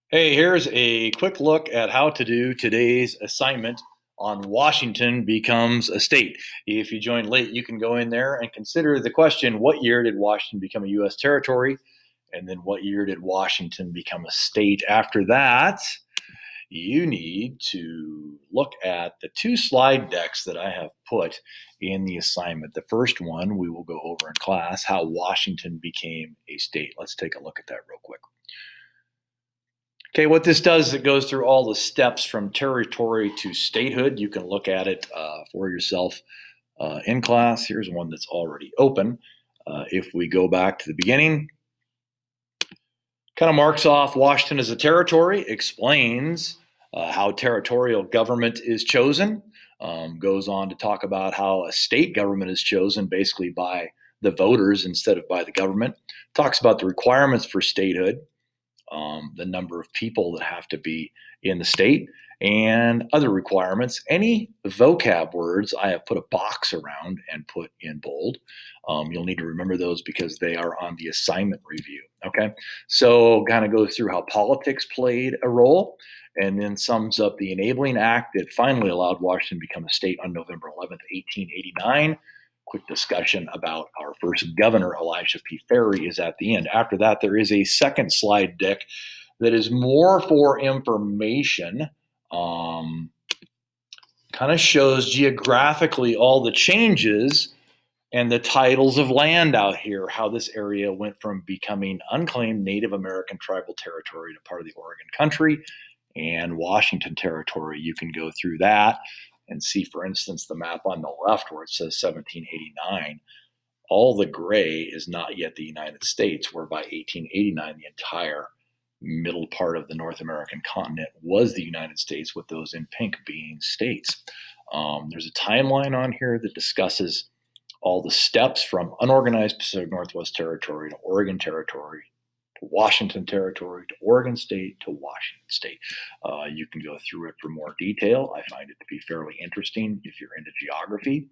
Hey, here's a quick look at how to do today's assignment on Washington becomes a state. If you joined late, you can go in there and consider the question, what year did Washington become a U.S. territory? And then what year did Washington become a state? After that, you need to look at the two slide decks that I have put in the assignment. The first one we will go over in class, how Washington became a state. Let's take a look at that real quick. Okay, what this does is it goes through all the steps from territory to statehood. You can look at it for yourself in class. Here's one that's already open. If we go back to the beginning, kind of marks off Washington as a territory, explains how territorial government is chosen, goes on to talk about how a state government is chosen basically by the voters instead of by the government, talks about the requirements for statehood, the number of people that have to be in the state, and other requirements. Any vocab words I have put a box around and put in bold. You'll need to remember those because they are on the assignment review. Okay, so kind of goes through how politics played a role, and then sums up the enabling act that finally allowed Washington to become a state on November 11th, 1889. Quick discussion about our first governor, Elijah P. Ferry, is at the end. After that, there is a second slide deck that is more for information. Kind of shows geographically all the changes and the titles of land out here, how this area went from becoming unclaimed Native American tribal territory to part of the Oregon Country and Washington Territory. You can go through that and see, for instance, the map on the left where it says 1789. All the gray is not yet the United States, where by 1889, the entire middle part of the North American continent was the United States, with those in pink being states. There's a timeline on here that discusses all the steps from unorganized Pacific Northwest Territory to Oregon Territory to Washington Territory to Oregon State to Washington State. You can go through it for more detail. I find it to be fairly interesting if you're into geography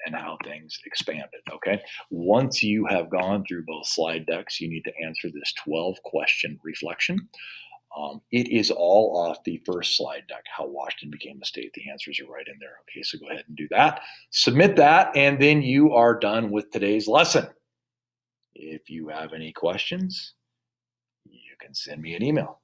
and how things expanded. Okay. Once you have gone through both slide decks, you need to answer this 12-question reflection. It is all off the first slide deck, how Washington became a state. The answers are right in there. Okay, so go ahead and do that. Submit that, and then you are done with today's lesson. If you have any questions, you can send me an email.